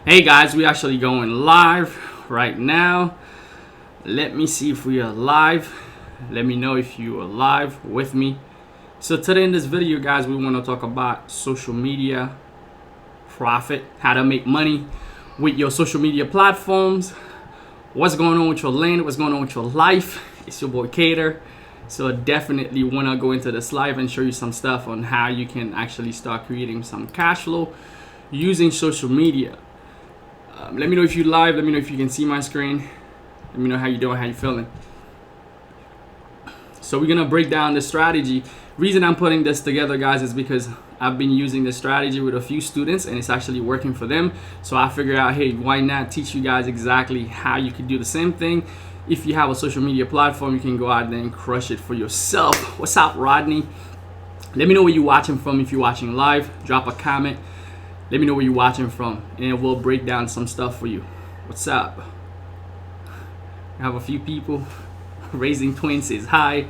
Hey guys, we actually going live right now. Let me see if we are live. Let me know if you are live with me. So today in this video, guys, we want to talk about social media profit, how to make money with your social media platforms. What's going on with your land? What's going on with your life? It's your boy Cater. So definitely want to go into this live and show you some stuff on how you can actually start creating some cash flow using social media. Let me know if you're live. Let me know if you can see my screen. Let me know how you doing, how you feeling. So we're gonna break down the strategy. Reason I'm putting this together, guys, is because I've been using this strategy with a few students and it's actually working for them. So I figured out, hey, why not teach you guys exactly how you can do the same thing. If you have a social media platform, you can go out there and crush it for yourself. What's up, Rodney? Let me know where you're watching from. If you're watching live, drop a comment. Let me know where you're watching from, and we'll break down some stuff for you. What's up? I have a few people. Raising Twins says hi.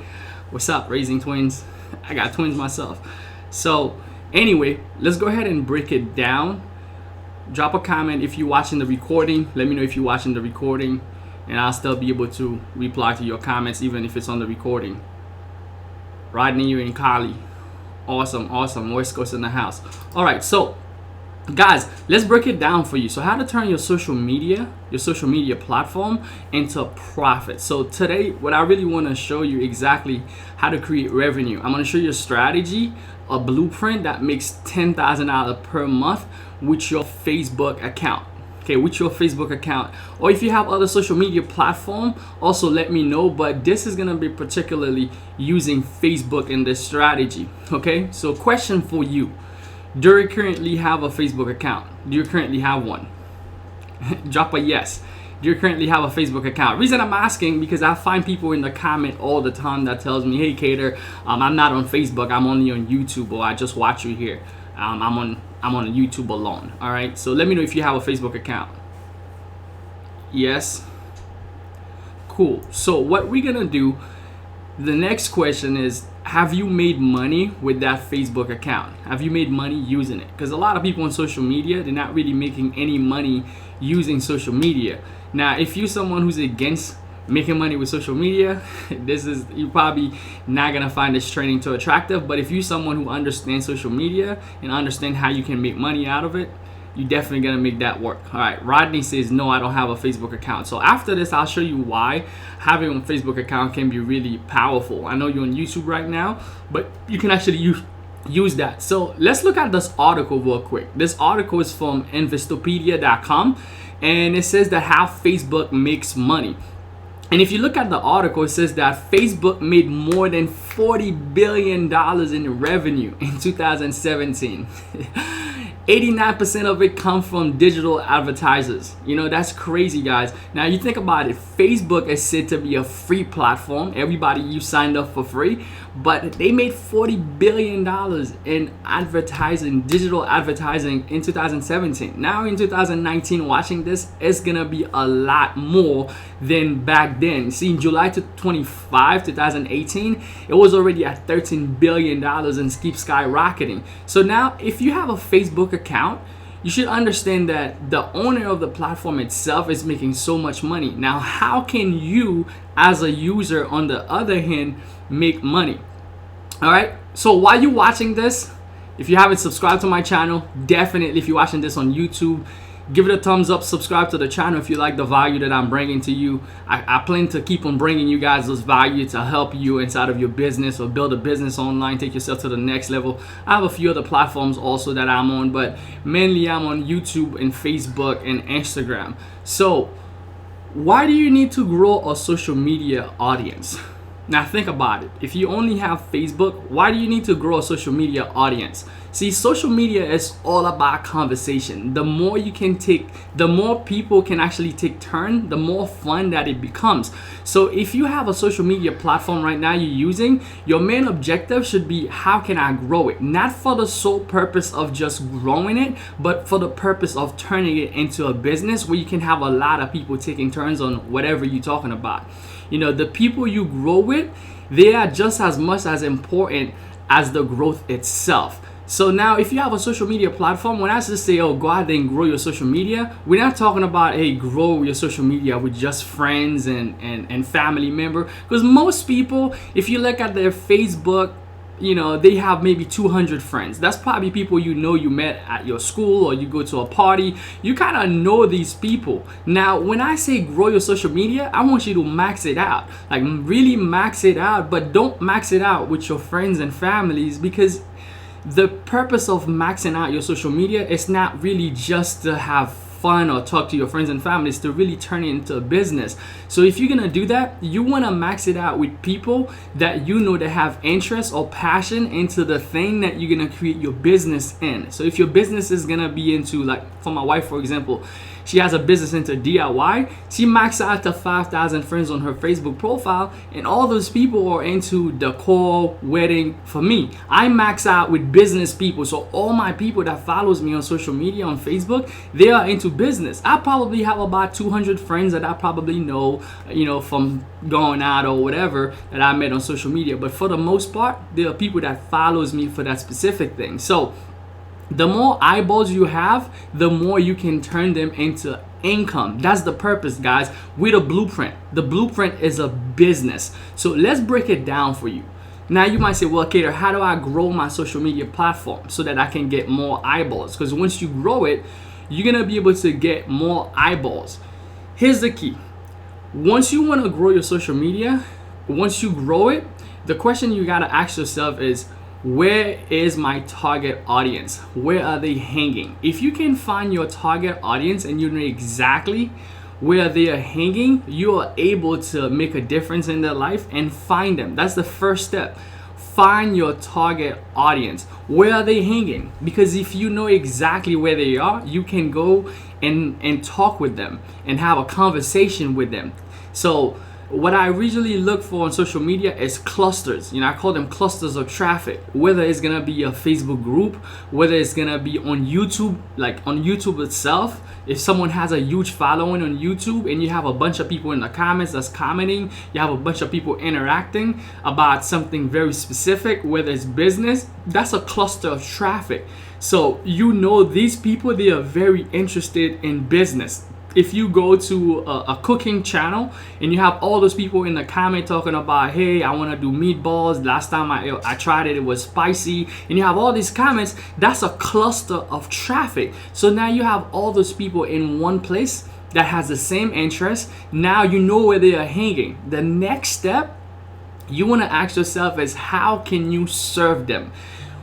What's up, Raising Twins? I got twins myself. So anyway, let's go ahead and break it down. Drop a comment if you're watching the recording. Let me know if you're watching the recording, and I'll still be able to reply to your comments even if it's on the recording. Rodney, you and Kali. Awesome, awesome. West Coast in the house. All right, so guys, let's break it down for you. So how to turn your social media platform into profit. So today, what I really want to show you exactly how to create revenue. I'm going to show you a strategy, a blueprint that makes $10,000 per month with your Facebook account. Okay, with your Facebook account. Or if you have other social media platform, also let me know. But this is going to be particularly using Facebook in this strategy. Okay, so question for you. Do you currently have a Facebook account? Do you currently have one? Drop a yes. Do you currently have a Facebook account? Reason I'm asking, because I find people in the comment all the time that tells me, hey Cater, I'm not on Facebook, I'm only on YouTube, or I just watch you here. I'm on YouTube alone. All right, so let me know if you have a Facebook account. Yes. Cool. So what we're gonna do, the next question is, have you made money with that Facebook account? Have you made money using it? Because a lot of people on social media, they're not really making any money using social media. Now, if you're someone who's against making money with social media, you're probably not gonna find this training too attractive. But if you're someone who understands social media and understand how you can make money out of it, you're definitely gonna make that work. All right, Rodney says, no, I don't have a Facebook account. So after this, I'll show you why having a Facebook account can be really powerful. I know you're on YouTube right now, but you can actually use that. So let's look at this article real quick. This article is from Investopedia.com, and it says that how Facebook makes money. And if you look at the article, it says that Facebook made more than $40 billion in revenue in 2017. 89% of it come from digital advertisers. You know, that's crazy, guys. Now you think about it, Facebook is said to be a free platform. Everybody, you signed up for free, but they made $40 billion in advertising, digital advertising in 2017. Now in 2019, watching this, it's gonna be a lot more than back then. See, in July 25, 2018, it was already at $13 billion and keeps skyrocketing. So now if you have a Facebook account, you should understand that the owner of the platform itself is making so much money. Now, how can you as a user on the other hand make money? All right, so while you're watching this, if you haven't subscribed to my channel, definitely, if you're watching this on YouTube, give it a thumbs up, subscribe to the channel if you like the value that I'm bringing to you. I plan to keep on bringing you guys this value to help you inside of your business or build a business online, take yourself to the next level. I have a few other platforms also that I'm on, but mainly I'm on YouTube and Facebook and Instagram. So why do you need to grow a social media audience? Now think about it. If you only have Facebook, why do you need to grow a social media audience? See, social media is all about conversation. The more you can take, the more people can actually take turn, the more fun that it becomes. So if you have a social media platform right now you're using, your main objective should be, how can I grow it? Not for the sole purpose of just growing it, but for the purpose of turning it into a business where you can have a lot of people taking turns on whatever you're talking about. You know, the people you grow with, they are just as much as important as the growth itself. So now if you have a social media platform, when I just say, oh, go out there and grow your social media, we're not talking about, hey, grow your social media with just friends and family member. Because most people, if you look at their Facebook, they have maybe 200 friends. That's probably people you met at your school, or you go to a party. You kind of know these people. Now, when I say grow your social media, I want you to max it out. Like, really max it out, but don't max it out with your friends and families, because the purpose of maxing out your social media is not really just to have fun or talk to your friends and families, to really turn it into a business. So if you're gonna do that, you want to max it out with people that that have interest or passion into the thing that you're gonna create your business in. So if your business is gonna be into, like for my wife, for example, she has a business into DIY. She maxed out to 5,000 friends on her Facebook profile, and all those people are into decor, wedding. For me, I max out with business people. So all my people that follows me on social media, on Facebook, they are into business. I probably have about 200 friends that I probably know, from going out or whatever, that I met on social media. But for the most part, there are people that follows me for that specific thing. So the more eyeballs you have, the more you can turn them into income. That's the purpose, guys, with a blueprint. The blueprint is a business. So let's break it down for you. Now you might say, well, Kater, how do I grow my social media platform so that I can get more eyeballs? Because once you grow it, you're going to be able to get more eyeballs. Here's the key. Once you want to grow your social media, once you grow it, the question you got to ask yourself is, where is my target audience? Where are they hanging? If you can find your target audience and you know exactly where they are hanging, you are able to make a difference in their life and find them. That's the first step. Find your target audience. Where are they hanging? Because if you know exactly where they are, you can go and talk with them and have a conversation with them. So what I usually look for on social media is clusters. I call them clusters of traffic. Whether it's gonna be a Facebook group, whether it's gonna be on YouTube, like on YouTube itself. If someone has a huge following on YouTube and you have a bunch of people in the comments that's commenting, you have a bunch of people interacting about something very specific, whether it's business, that's a cluster of traffic. So these people, they are very interested in business. If you go to a cooking channel and you have all those people in the comment talking about, hey, I want to do meatballs. Last time I tried it, it was spicy. And you have all these comments, that's a cluster of traffic. So now you have all those people in one place that has the same interest. Now you know where they are hanging. The next step you want to ask yourself is, how can you serve them?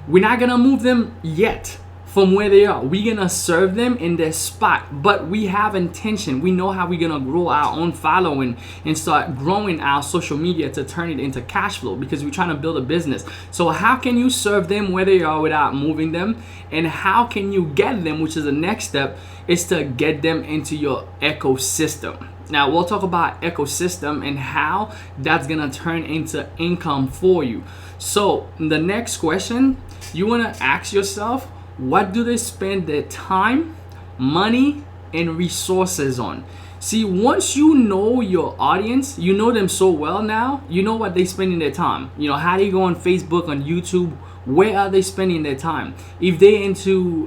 We're not going to move them yet from where they are. We're gonna serve them in their spot, but we have intention. We know how we're gonna grow our own following and start growing our social media to turn it into cash flow, because we're trying to build a business. So how can you serve them where they are without moving them? And how can you get them, which is the next step, is to get them into your ecosystem. Now we'll talk about ecosystem and how that's gonna turn into income for you. So the next question you wanna ask yourself, what do they spend their time, money, and resources on? See, once you know your audience, you know them so well now, you know what they spending their time. How they go on Facebook, on YouTube, where are they spending their time? If they into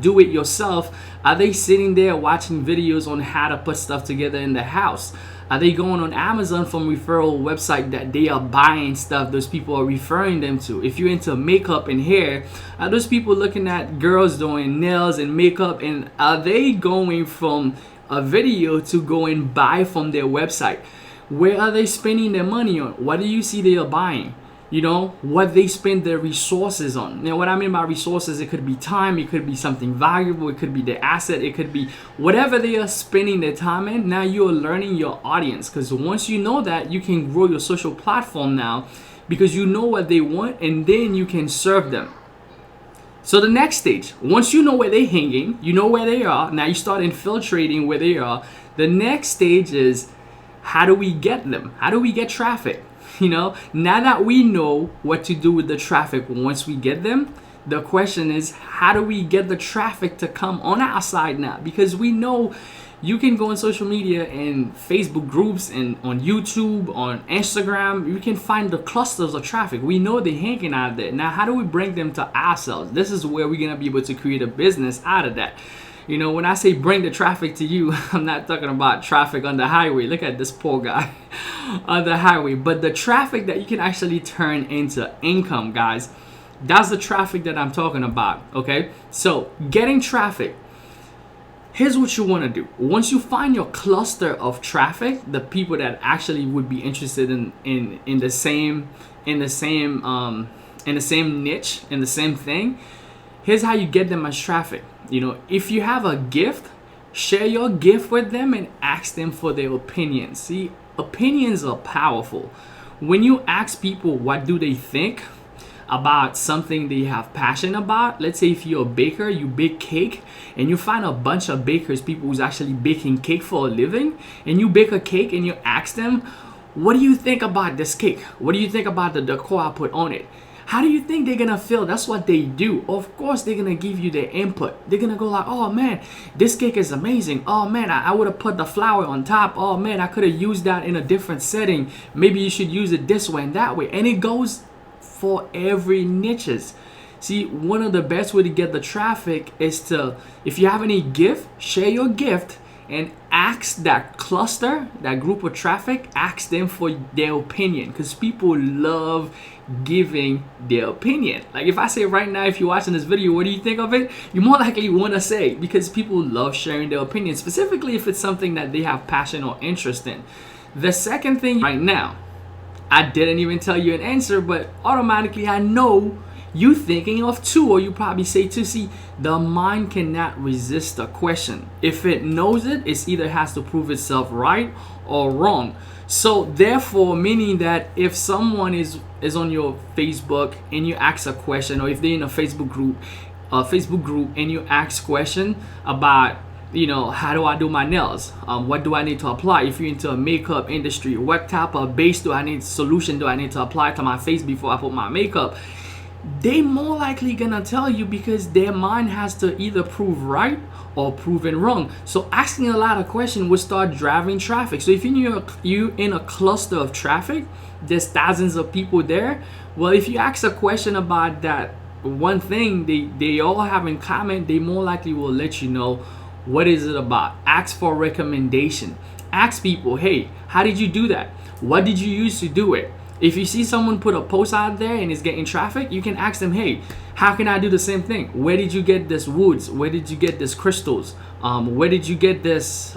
do it yourself, are they sitting there watching videos on how to put stuff together in the house? Are they going on Amazon from referral website that they are buying stuff those people are referring them to? If you're into makeup and hair, are those people looking at girls doing nails and makeup, and are they going from a video to go and buy from their website? Where are they spending their money on? What do you see they are buying? What they spend their resources on. Now, what I mean by resources, it could be time, it could be something valuable, it could be their asset, it could be whatever they are spending their time in. Now you're learning your audience, because once you know that, you can grow your social platform now, because you know what they want, and then you can serve them. So the next stage, once you know where they're hanging, you know where they are, now you start infiltrating where they are. The next stage is, how do we get them? How do we get traffic? Now that we know what to do with the traffic once we get them, the question is, how do we get the traffic to come on our side now? Because we know You can go on social media and Facebook groups and on YouTube, on Instagram. You can find the clusters of traffic. We know they're hanging out there. Now, how do we bring them to ourselves? This is where we're gonna be able to create a business out of that. You know, when I say bring the traffic to you, I'm not talking about traffic on the highway. Look at this poor guy on the highway. But the traffic that you can actually turn into income, guys. That's the traffic that I'm talking about, okay? So, getting traffic. Here's what you want to do. Once you find your cluster of traffic, the people that actually would be interested in the same niche, in the same thing, here's how you get them as traffic. You know, if you have a gift, share your gift with them and ask them for their opinions. See, opinions are powerful. When you ask people what do they think about something they have passion about, let's say if you're a baker, you bake cake, and you find a bunch of bakers, people who's actually baking cake for a living, and you bake a cake and you ask them, what do you think about this cake? What do you think about the decor I put on it? How do you think they're gonna feel? That's what they do. Of course, they're gonna give you their input. They're gonna go like, oh man, this cake is amazing. Oh man, I would have put the flour on top. Oh man, I could have used that in a different setting. Maybe you should use it this way and that way. And it goes for every niches. See, one of the best way to get the traffic is to, if you have any gift, share your gift and ask that cluster, that group of traffic, ask them for their opinion, because people love giving their opinion. Like if I say right now, if you're watching this video, what do you think of it? You more likely want to say, because people love sharing their opinion, specifically if it's something that they have passion or interest in. The second thing right now, I didn't even tell you an answer, but automatically I know you thinking of two, or you probably say two. See, the mind cannot resist a question. If it knows it, it either has to prove itself right or wrong. So therefore, meaning that if someone is on your Facebook and you ask a question, or if they're in a Facebook group and you ask question about, you know, how do I do my nails? What do I need to apply? If you're into a makeup industry, what type of solution do I need to apply to my face before I put my makeup? They more likely gonna tell you, because their mind has to either prove right or proven wrong. So asking a lot of questions will start driving traffic. So if you in a cluster of traffic, there's thousands of people there. Well, if you ask a question about that one thing they all have in common, they more likely will let you know what is it about. Ask for recommendation. Ask people, hey, how did you do that? What did you use to do it? If you see someone put a post out there and it's getting traffic, you can ask them, hey, how can I do the same thing? Where did you get this woods? Where did you get this crystals? Where did you get this?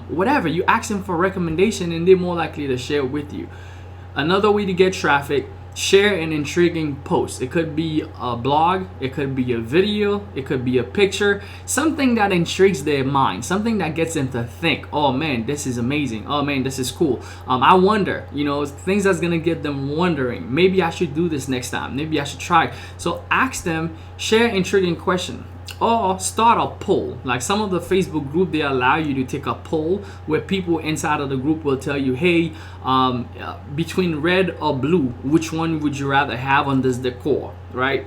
Whatever. You ask them for recommendation and they're more likely to share with you. Another way to get traffic, share an intriguing post. It could be a blog, it could be a video, it could be a picture, something that intrigues their mind, something that gets them to think, oh man, this is amazing, oh man, this is cool. I wonder, you know, things that's gonna get them wondering, maybe I should do this next time, maybe I should try. So ask them, share intriguing question, or start a poll. Like some of the Facebook group, they allow you to take a poll where people inside of the group will tell you, hey, between red or blue, which one would you rather have on this decor, right?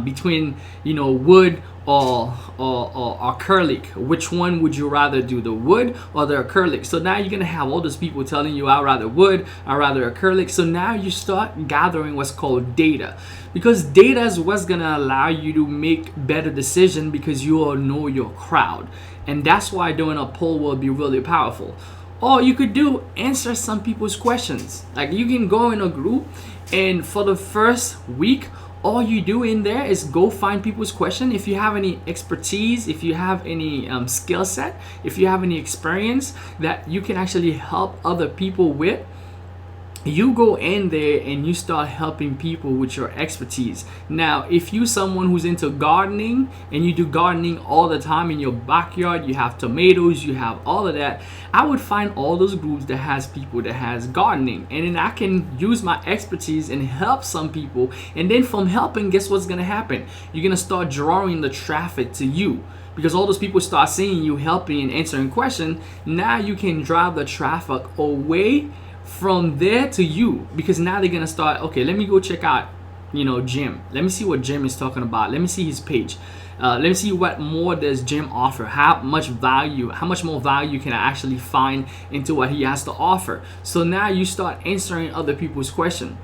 Between, you know, wood or acrylic, which one would you rather do, the wood or the acrylic? So now you're gonna have all those people telling you, I'd rather wood, I'd rather acrylic. So now you start gathering what's called data, because data is what's gonna allow you to make better decisions, because you all know your crowd. And that's why doing a poll will be really powerful. Or you could do answer some people's questions. Like you can go in a group and for the first week, all you do in there is go find people's question. If you have any expertise, if you have any skill set, if you have any experience that you can actually help other people with, you go in there and you start helping people with your expertise. Now, if you someone who's into gardening and you do gardening all the time in your backyard, you have tomatoes, you have all of that, I would find all those groups that has people that has gardening, and then I can use my expertise and help some people. And then from helping, guess what's gonna happen? You're gonna start drawing the traffic to you, because all those people start seeing you helping and answering questions. Now you can drive the traffic away from there to you, because now they're gonna start, okay, let me go check out Jim. Let me see what Jim is talking about. Let me see his page. Let me see what more does Jim offer. How much more value can I actually find into what he has to offer? So now you start answering other people's questions.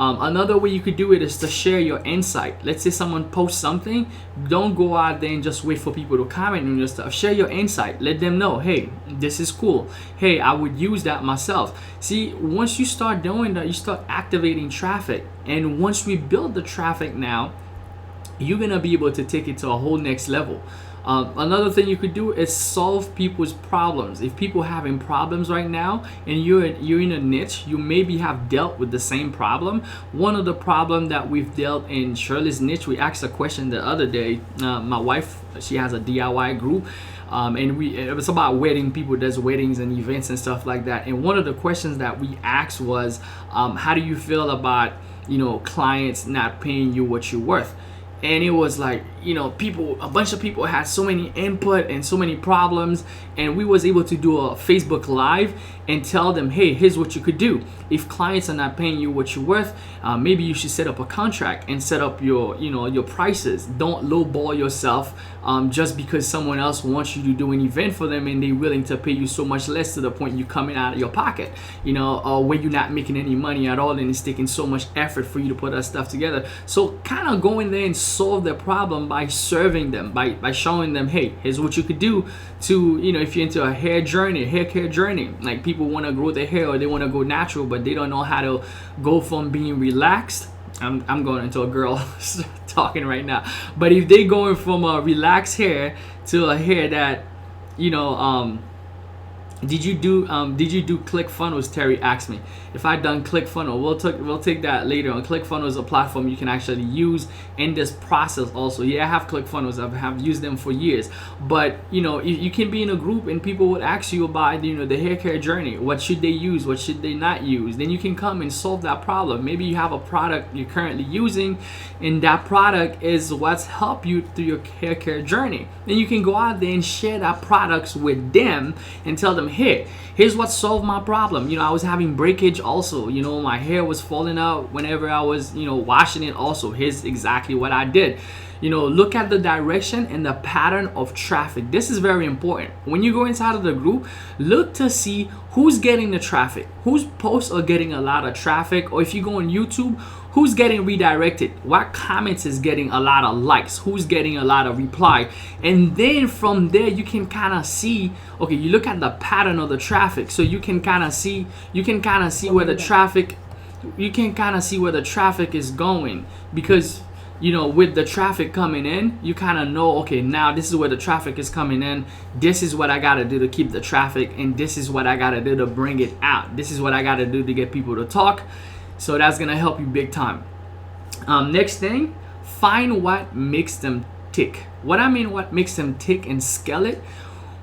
Another way you could do it is to share your insight. Let's say someone posts something, don't go out there and just wait for people to comment on your stuff. Share your insight. Let them know, hey, this is cool. Hey, I would use that myself. See, once you start doing that, you start activating traffic. And once we build the traffic now, you're gonna be able to take it to a whole next level. Another thing you could do is solve people's problems. If people having problems right now and you're in a niche, you maybe have dealt with the same problem. One of the problem that we've dealt in Shirley's niche, we asked a question the other day. My wife, she has a DIY group. And it was about wedding. People does weddings and events and stuff like that. And one of the questions that we asked was, how do you feel about clients not paying you what you're worth? And it was like, a bunch of people had so many input and so many problems, and we was able to do a Facebook Live and tell them, hey, here's what you could do. If clients are not paying you what you're worth, maybe you should set up a contract and set up your prices. Don't lowball yourself just because someone else wants you to do an event for them and they're willing to pay you so much less to the point you coming out of your pocket, or when you're not making any money at all and it's taking so much effort for you to put that stuff together. So kind of go in there and solve their problem by serving them, by showing them, hey, here's what you could do to, if you're into a hair care journey, like people want to grow their hair or they want to go natural, but they don't know how to go from being relaxed. I'm going into a girl talking right now, but if they going from a relaxed hair to a hair that, did you do ClickFunnels? Terry asked me if I done ClickFunnels. We'll take that later on. ClickFunnels is a platform you can actually use in this process also. Yeah, I have ClickFunnels. I have used them for years. But you can be in a group and people would ask you about the hair care journey. What should they use? What should they not use? Then you can come and solve that problem. Maybe you have a product you're currently using, and that product is what's helped you through your hair care journey. Then you can go out there and share that products with them and tell them, here's what solved my problem. I was having breakage also. My hair was falling out whenever I was, washing it also. Here's exactly what I did. Look at the direction and the pattern of traffic. This is very important. When you go inside of the group, look to see who's getting the traffic, whose posts are getting a lot of traffic, or if you go on YouTube, who's getting redirected, what comments is getting a lot of likes, who's getting a lot of reply. And then from there you can kind of see, okay, you look at the pattern of the traffic, so you can kind of see where the traffic is going, because with the traffic coming in, you kind of know, okay, now this is where the traffic is coming in. This is what I got to do to keep the traffic, and this is what I got to do to bring it out. This is what I got to do to get people to talk. So that's going to help you big time. Next thing, find what makes them tick. What I mean, what makes them tick, and scale it.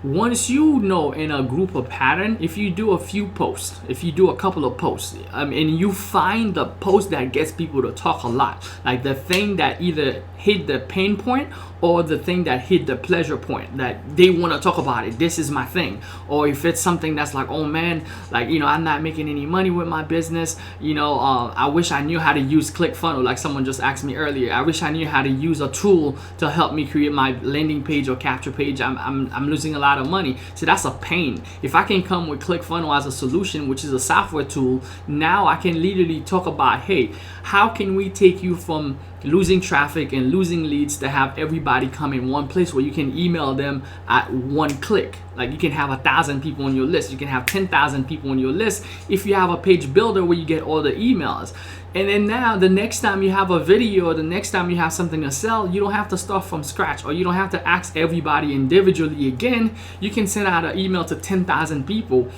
Once you know in a group a pattern, if you do a few posts, if you do a couple of posts, and you find the post that gets people to talk a lot, like the thing that either hit the pain point or the thing that hit the pleasure point, that they want to talk about it, this is my thing. Or if it's something that's like, oh man, like, I'm not making any money with my business, I wish I knew how to use ClickFunnels, like someone just asked me earlier. I wish I knew how to use a tool to help me create my landing page or capture page. I'm losing a lot of money. So that's a pain. If I can come with ClickFunnels as a solution, which is a software tool, now I can literally talk about, hey, how can we take you from losing traffic and losing leads to have everybody come in one place where you can email them at one click. Like you can have 1,000 people on your list, you can have 10,000 people on your list if you have a page builder where you get all the emails. And then now the next time you have a video, or the next time you have something to sell, you don't have to start from scratch, or you don't have to ask everybody individually again. You can send out an email to 10,000 people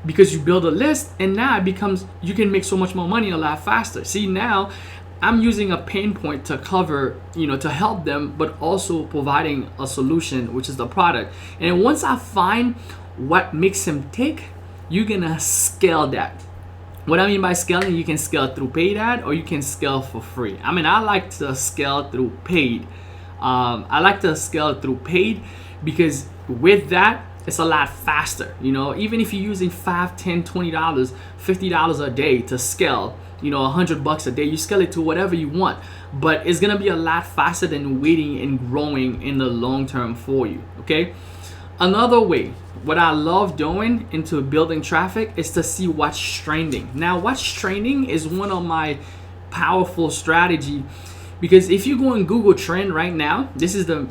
because you build a list, and now it becomes, you can make so much more money a lot faster. See, now I'm using a pain point to cover, to help them, but also providing a solution, which is the product. And once I find what makes them tick, you're gonna scale that. What I mean by scaling, you can scale through paid ad, or you can scale for free. I mean, I like to scale through paid. Because with that, it's a lot faster. Even if you're using $5, $10, $20, $50 a day to scale, $100 a day. You scale it to whatever you want, but it's gonna be a lot faster than waiting and growing in the long term for you. Okay. Another way, what I love doing into building traffic is to see what's trending. Now, what's trending is one of my powerful strategy, because if you go on Google Trend right now, this is the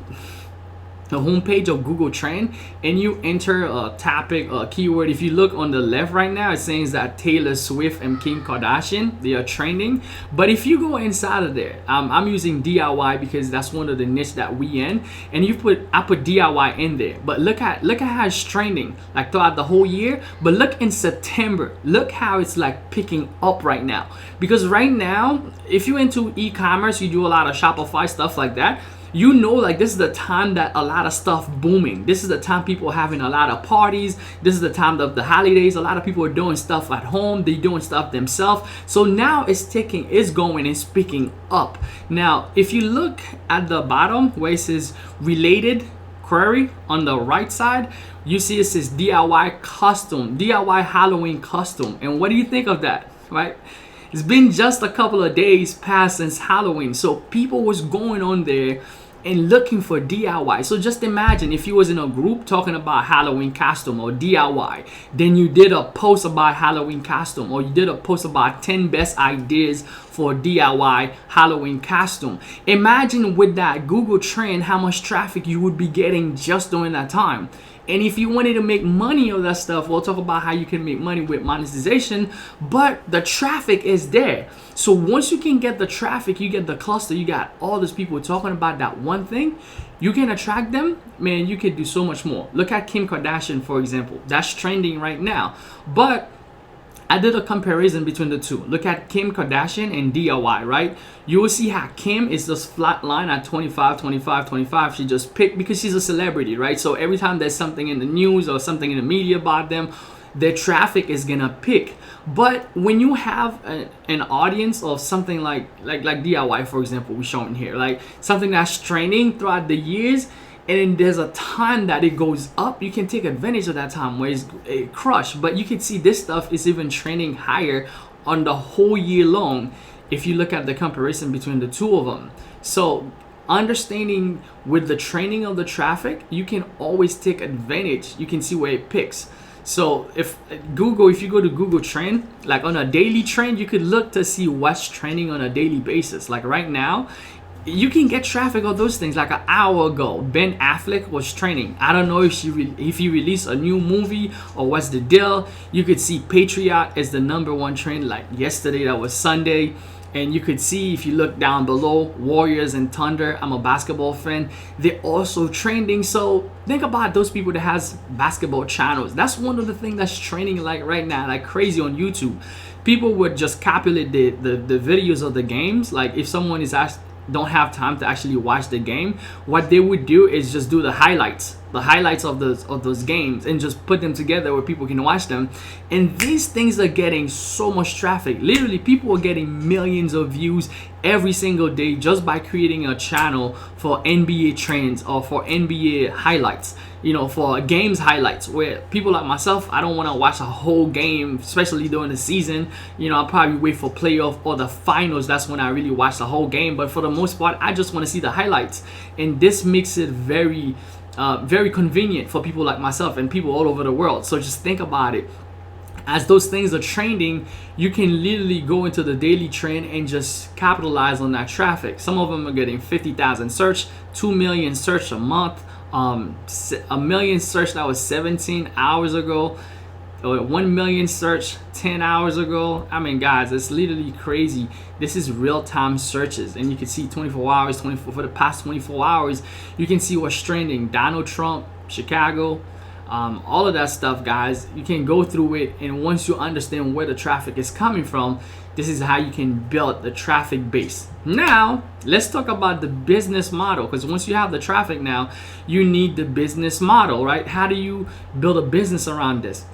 homepage of Google Trend, and you enter a topic, a keyword. If you look on the left right now, it says that Taylor Swift and Kim Kardashian, they are trending. But if you go inside of there, I'm using DIY because that's one of the niche that we in, and I put DIY in there. But look at how it's trending like throughout the whole year. But look in September, look how it's like picking up right now. Because right now, if you're into e-commerce, you do a lot of Shopify stuff like that, like this is the time that a lot of stuff booming. This is the time people are having a lot of parties. This is the time of the holidays. A lot of people are doing stuff at home. They're doing stuff themselves. So now it's going and picking up. Now, if you look at the bottom where it says related query on the right side, you see it says DIY custom, DIY Halloween custom. And what do you think of that, right? It's been just a couple of days past since Halloween. So people was going on there and looking for DIY. So just imagine if you was in a group talking about Halloween costume or DIY, then you did a post about Halloween costume, or you did a post about 10 best ideas for DIY Halloween costume. Imagine with that Google Trend how much traffic you would be getting just during that time. And if you wanted to make money of that stuff, we'll talk about how you can make money with monetization, but the traffic is there. So once you can get the traffic, you get the cluster, you got all these people talking about that one thing, you can attract them, man, you can do so much more. Look at Kim Kardashian, for example. That's trending right now. But I did a comparison between the two. Look at Kim Kardashian and DIY, right? You will see how Kim is just flat line at 25, 25, 25. She just picked because she's a celebrity, right? So every time there's something in the news or something in the media about them, their traffic is gonna pick. But when you have an audience of something like DIY, for example, we're showing here, like something that's trending throughout the years, and then there's a time that it goes up, you can take advantage of that time where it's a crush. But you can see this stuff is even trending higher on the whole year long if you look at the comparison between the two of them. So understanding with the training of the traffic, you can always take advantage. You can see where it picks. So if you go to Google Trend, like on a daily trend, you could look to see what's trending on a daily basis. Like right now, you can get traffic on those things. Like an hour ago, Ben Affleck was trending. I don't know if he released a new movie or what's the deal. You could see Patriot is the #1 trend. Like yesterday, that was Sunday. And you could see if you look down below, Warriors and Thunder, I'm a basketball fan, they're also trending. So think about those people that has basketball channels. That's one of the things that's trending like right now, like crazy on YouTube. People would just calculate the videos of the games. Like if someone is don't have time to actually watch the game, what they would do is just do the highlights of those games and just put them together where people can watch them. And these things are getting so much traffic. Literally, people are getting millions of views every single day just by creating a channel for NBA trends or for NBA highlights, for games highlights, where people like myself, I don't want to watch a whole game, especially during the season. I'll probably wait for playoff or the finals. That's when I really watch the whole game. But for the most part, I just want to see the highlights. And this makes it very convenient for people like myself and people all over the world. So just think about it. As those things are trending, you can literally go into the daily trend and just capitalize on that traffic. Some of them are getting 50,000 search, 2 million search a month, a million search that was 17 hours ago, 1 million search 10 hours ago. I mean, guys, it's literally crazy. This is real-time searches, and you can see 24 hours, for the past 24 hours, you can see what's trending. Donald Trump, Chicago, all of that stuff, guys. You can go through it, and once you understand where the traffic is coming from, this is how you can build the traffic base. Now, let's talk about the business model, because once you have the traffic now, you need the business model, right? How do you build a business around this?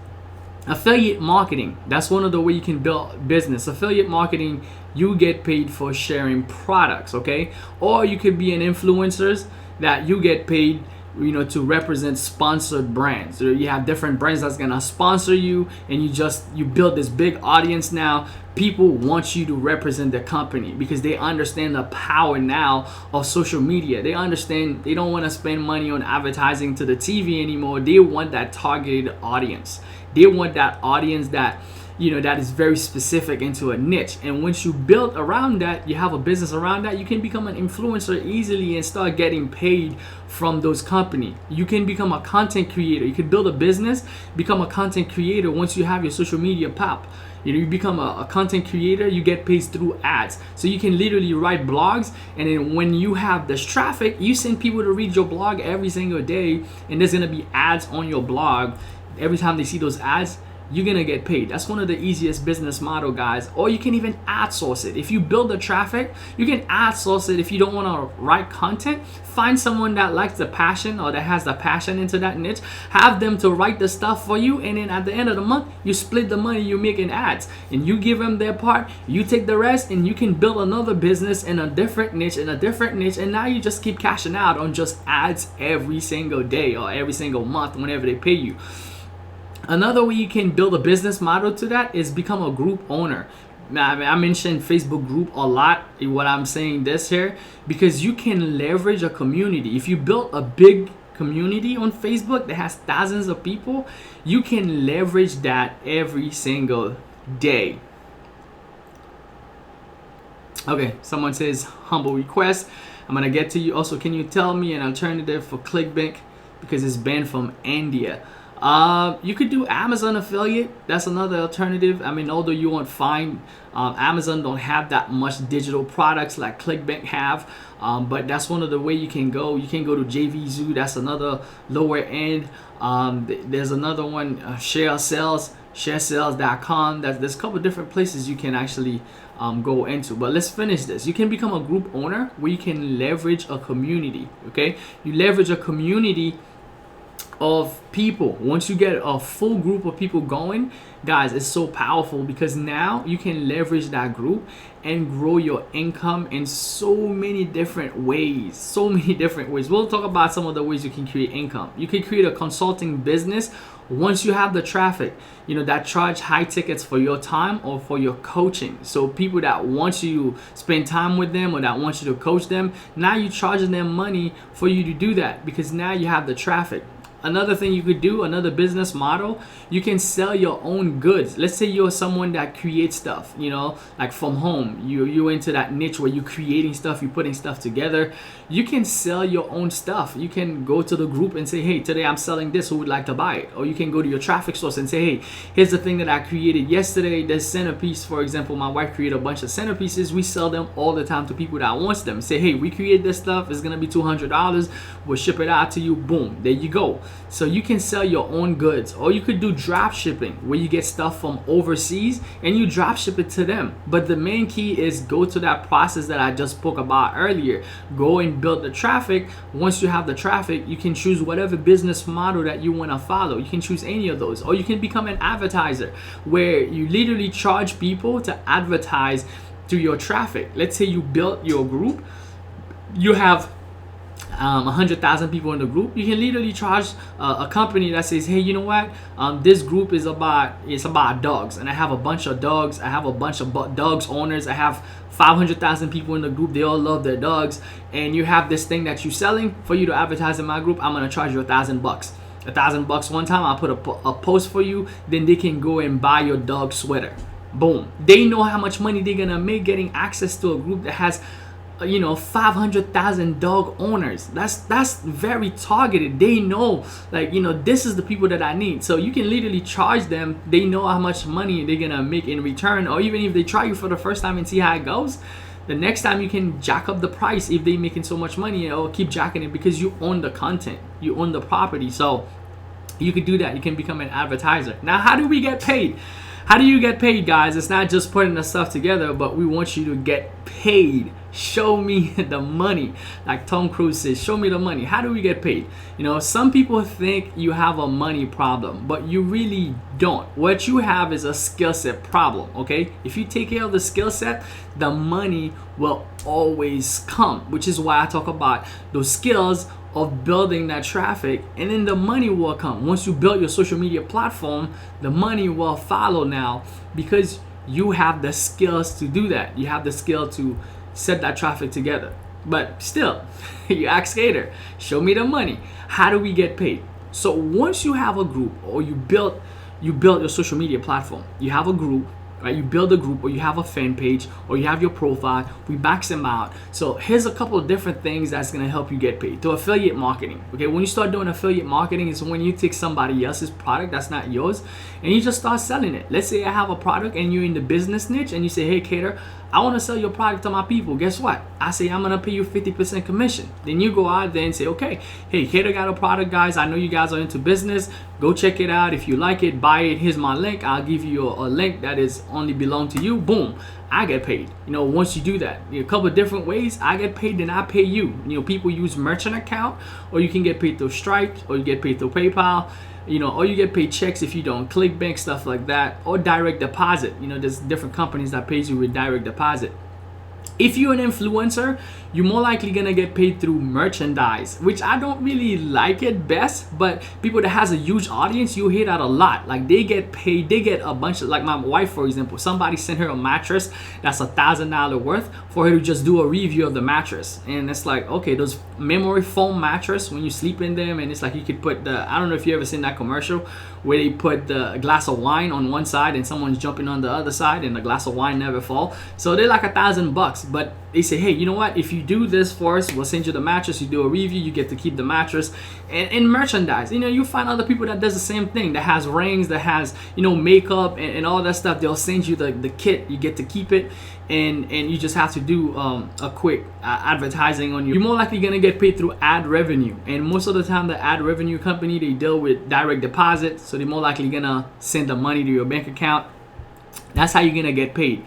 Affiliate marketing, that's one of the way you can build business. Affiliate marketing, you get paid for sharing products, okay? Or you could be an influencer that you get paid to represent sponsored brands. So you have different brands that's gonna sponsor you, and you build this big audience. Now people want you to represent the company because they understand the power now of social media. They understand they don't want to spend money on advertising to the TV anymore. They want that targeted audience. They want that audience that that is very specific into a niche. And once you build around that, you have a business around that, you can become an influencer easily and start getting paid from those companies. You can become a content creator. You can build a business, become a content creator once you have your social media pop. You become a content creator, you get paid through ads. So you can literally write blogs, and then when you have this traffic, you send people to read your blog every single day, and there's gonna be ads on your blog. Every time they see those ads, you're gonna get paid. That's one of the easiest business model, guys. Or you can even ad source it. If you build the traffic, you can ad source it. If you don't want to write content, find someone that likes the passion or that has the passion into that niche, have them to write the stuff for you, and then at the end of the month, you split the money you make in ads, and you give them their part, you take the rest, and you can build another business in a different niche, and now you just keep cashing out on just ads every single day or every single month whenever they pay you. Another way you can build a business model to that is become a group owner. Now, I mentioned Facebook group a lot in what I'm saying this here, because you can leverage a community. If you build a big community on Facebook that has thousands of people, you can leverage that every single day. Okay, someone says humble request. I'm gonna get to you. Also, can you tell me an alternative for ClickBank because it's banned from India? You could do Amazon affiliate. That's another alternative. I mean, although you won't find Amazon don't have that much digital products like ClickBank have, but that's one of the way you can go. You can go to JVZoo. That's another lower end. There's another one, sharesales.com. There's a couple different places you can actually go into. But let's finish this. You can become a group owner where you can leverage a community. Okay, you leverage a community of people. Once you get a full group of people going, guys, it's so powerful because now you can leverage that group and grow your income in so many different ways. We'll talk about some of the ways you can create income. You can create a consulting business once you have the traffic, that charge high tickets for your time or for your coaching. So people that want you to spend time with them or that want you to coach them, now you're charging them money for you to do that because now you have the traffic. Another thing you could do, another business model, you can sell your own goods. Let's say you're someone that creates stuff, like from home. You're into that niche where you're creating stuff, you're putting stuff together. You can sell your own stuff. You can go to the group and say, hey, today I'm selling this, who would like to buy it? Or you can go to your traffic source and say, hey, here's the thing that I created yesterday. This centerpiece, for example, my wife created a bunch of centerpieces. We sell them all the time to people that wants them. Say, hey, we created this stuff. It's going to be $200. We'll ship it out to you. Boom. There you go. So you can sell your own goods, or you could do drop shipping where you get stuff from overseas and you drop ship it to them. But the main key is go to that process that I just spoke about earlier. Go and build the traffic. Once you have the traffic, you can choose whatever business model that you want to follow. You can choose any of those, or you can become an advertiser where you literally charge people to advertise to your traffic. Let's say you built your group, you have 100,000 people in the group. You can literally charge a company that says, hey, you know what, this group is about dogs, and I have a bunch of dogs. I have a bunch of dogs owners. I have 500,000 people in the group. They all love their dogs, and you have this thing that you're selling. For you to advertise in my group, I'm gonna charge you $1,000. $1,000 one time. I'll put a post for you. Then they can go and buy your dog sweater. Boom. They know how much money they're gonna make getting access to a group that has 500,000 dog owners. That's very targeted. They know, this is the people that I need. So you can literally charge them. They know how much money they're gonna make in return. Or even if they try you for the first time and see how it goes, the next time you can jack up the price if they're making so much money, or keep jacking it because you own the content, you own the property. So you could do that. You can become an advertiser. Now, how do we get paid? How do you get paid, guys? It's not just putting the stuff together, but we want you to get paid. Show me the money. Like Tom Cruise says, show me the money. How do we get paid? Some people think you have a money problem, but you really don't. What you have is a skill set problem, okay? If you take care of the skill set, the money will always come, which is why I talk about those skills of building that traffic, and then the money will come. Once you build your social media platform, the money will follow now, because you have the skills to do that. You have the skill to set that traffic together. But still, you ask Hater, show me the money. How do we get paid? So once you have a group, or you build your social media platform, you have a group, right? You build a group, or you have a fan page, or you have your profile, we max them out. So here's a couple of different things that's gonna help you get paid. To affiliate marketing, okay? When you start doing affiliate marketing, it's when you take somebody else's product that's not yours, and you just start selling it. Let's say I have a product and you're in the business niche, and you say, hey Cater, I want to sell your product to my people. Guess what? I say I'm gonna pay you 50% commission. Then you go out there and say, okay, hey, Cater got a product, guys. I know you guys are into business. Go check it out. If you like it, buy it. Here's my link. I'll give you a link that is only belong to you. Boom, I get paid. Once you do that, a couple of different ways. I get paid, then I pay you. People use merchant account, or you can get paid through Stripe, or you get paid through PayPal. Or you get paid checks if you don't ClickBank, stuff like that, or direct deposit. There's different companies that pays you with direct deposit. If you're an influencer, you're more likely gonna get paid through merchandise, which I don't really like it best, but people that has a huge audience, you hear that a lot. Like they get paid, they get a bunch of, like my wife, for example, somebody sent her a mattress that's $1,000 worth for her to just do a review of the mattress. And it's like, okay, those memory foam mattress, when you sleep in them, and it's like you could put I don't know if you ever seen that commercial where they put a glass of wine on one side and someone's jumping on the other side and the glass of wine never fall. So they're like $1,000, but they say, hey, you know what? If you do this for us, we'll send you the mattress. You do a review, you get to keep the mattress. And merchandise, you find other people that does the same thing, that has rings, that has, makeup and all that stuff. They'll send you the kit. You get to keep it, and you just have to do a quick advertising on you. You're more likely gonna get paid through ad revenue, and most of the time the ad revenue company, they deal with direct deposit, so they're more likely gonna send the money to your bank account. That's how you're gonna get paid.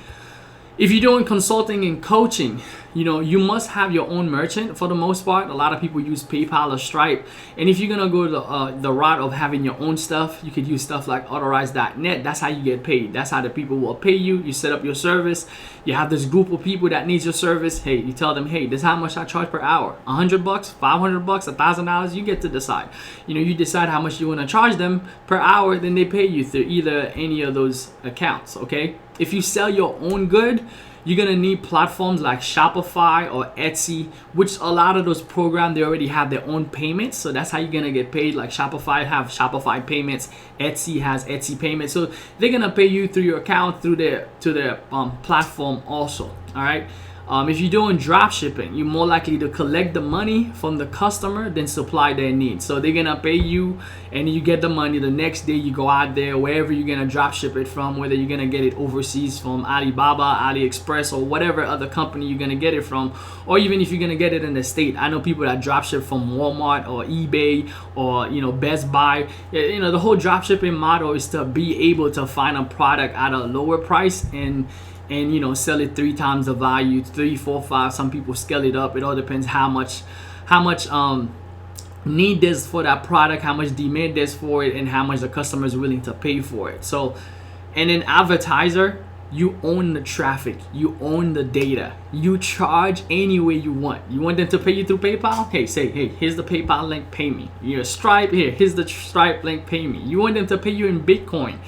If you're doing consulting and coaching, you must have your own merchant for the most part. A lot of people use PayPal or Stripe. And if you're going to go the route of having your own stuff, you could use stuff like authorize.net. That's how you get paid. That's how the people will pay you. You set up your service. You have this group of people that needs your service. Hey, you tell them, hey, this is how much I charge per hour. $100, $500, $1,000, you get to decide. You decide how much you want to charge them per hour, then they pay you through either any of those accounts, okay? If you sell your own good, you're gonna need platforms like Shopify or Etsy, which a lot of those programs, they already have their own payments. So that's how you're gonna get paid. Like Shopify have Shopify payments, Etsy has Etsy payments. So they're gonna pay you through your account, through their platform also. All right. If you're doing drop shipping, you're more likely to collect the money from the customer than supply their needs. So they're gonna pay you, and you get the money. The next day you go out there, wherever you're gonna drop ship it from, whether you're gonna get it overseas from Alibaba, AliExpress, or whatever other company you're gonna get it from, or even if you're gonna get it in the state. I know people that drop ship from Walmart or eBay or Best Buy. The whole drop shipping model is to be able to find a product at a lower price and sell it 3 times the value, 3, 4, 5. Some people scale it up. It all depends how much need there's for that product, how much demand there's for it, and how much the customer is willing to pay for it. So, and an advertiser, you own the traffic, you own the data, you charge any way you want. You want them to pay you through PayPal? Hey, say, hey, here's the PayPal link, pay me. You're Stripe, here's the Stripe link, pay me. You want them to pay you in Bitcoin?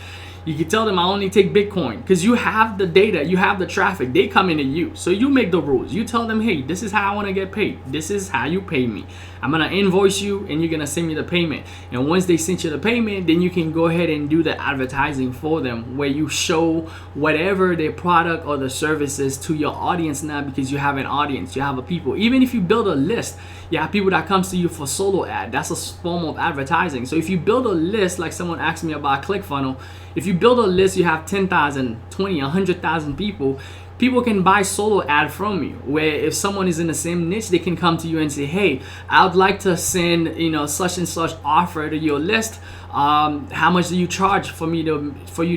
You can tell them I only take Bitcoin, because you have the data, you have the traffic, they come into you. So you make the rules. You tell them, hey, this is how I want to get paid. This is how you pay me. I'm going to invoice you and you're going to send me the payment. And once they send you the payment, then you can go ahead and do the advertising for them, where you show whatever their product or the service is to your audience now, because you have an audience, you have a people. Even if you build a list, you have people that comes to you for solo ad. That's a form of advertising. So if you build a list, like someone asked me about ClickFunnels, if you build a list, you have 10,000, 20, 100,000 people. People can buy solo ad from you, where if someone is in the same niche, they can come to you and say, hey, I would like to send such and such offer to your list. How much do you charge for you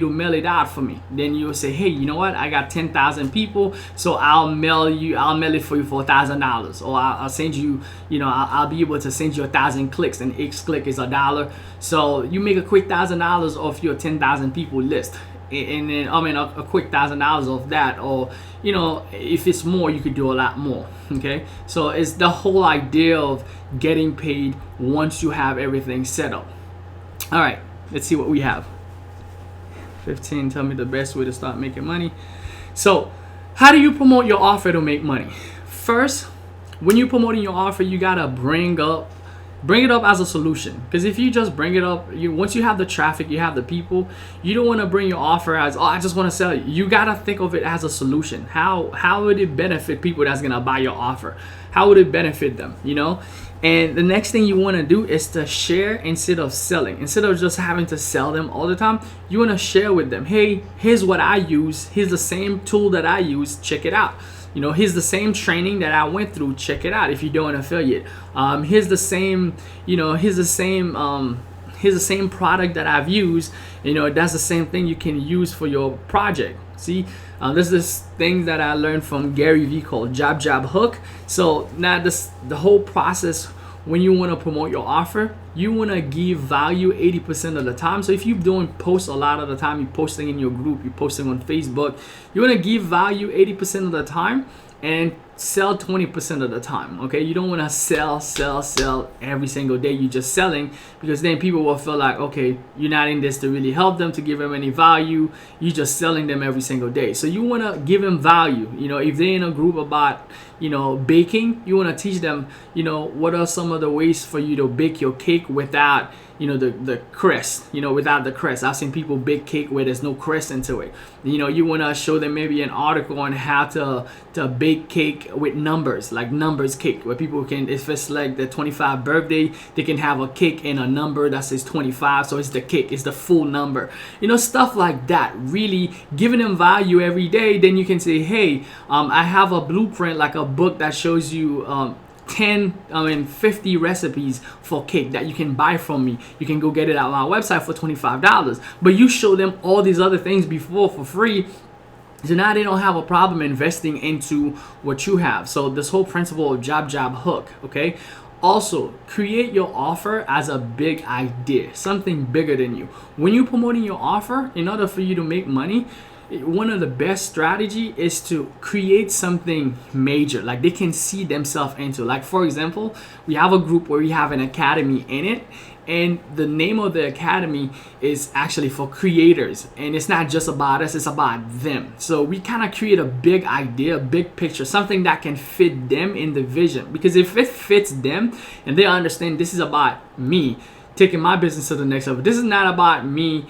to mail it out for me? Then you'll say, hey, you know what? I got 10,000 people, so I'll mail it for you for $1,000, or I'll send you, I'll be able to send you 1,000 clicks, and each click is $1. So you make a quick $1,000 off your 10,000 people list. and then I mean a quick $1,000 off that, or you know, if it's more, you could do a lot more. Okay, so it's the whole idea of getting paid once you have everything set up. All right, let's see what we have. 15, tell me the best way to start making money. So how do you promote your offer to make money? First, when you're promoting your offer, you gotta bring it up as a solution. Because if you just bring it up, once you have the traffic, you have the people, you don't want to bring your offer as, oh, I just want to sell it. You gotta think of it as a solution. How would it benefit people that's gonna buy your offer? How would it benefit them? You know. And the next thing you want to do is to share instead of selling. Instead of just having to sell them all the time, you want to share with them. Hey, here's what I use. Here's the same tool that I use. Check it out. You know, here's the same training that I went through. Check it out if you're doing affiliate. Here's the same, you know, here's the same product that I've used. You know, that's the same thing you can use for your project. See, there's this thing that I learned from Gary Vee called jab, jab, hook. So now the whole process, when you want to promote your offer, you want to give value 80% of the time. So if you're doing posts a lot of the time, you're posting in your group, you're posting on Facebook, you want to give value 80% of the time and sell 20% of the time. Okay, you don't want to sell every single day. You're just selling, because then people will feel like, okay, you're not in this to really help them, to give them any value. You're just selling them every single day. So you want to give them value. You know, if they're in a group about, you know, baking, you want to teach them, you know, what are some of the ways for you to bake your cake without, you know, the crust, you know, without the crust. I've seen people bake cake where there's no crust into it. You know, you want to show them maybe an article on how to bake cake with numbers, like numbers cake, where people can, if it's like the 25th birthday, they can have a cake and a number that says 25, so it's the cake, it's the full number. You know, stuff like that. Really giving them value every day. Then you can say, hey, I have a blueprint, like a book that shows you 50 recipes for cake that you can buy from me. You can go get it at my website for $25. But you show them all these other things before for free. So now they don't have a problem investing into what you have. So this whole principle of jab, jab, hook, okay? Also, create your offer as a big idea, something bigger than you. When you're promoting your offer, in order for you to make money, one of the best strategy is to create something major, like they can see themselves into. Like, for example, we have a group where we have an academy in it, and the name of the academy is actually for creators, and it's not just about us, it's about them. So we kind of create a big idea, a big picture, something that can fit them in the vision. Because if it fits them and they understand this is about me taking my business to the next level, this is not about me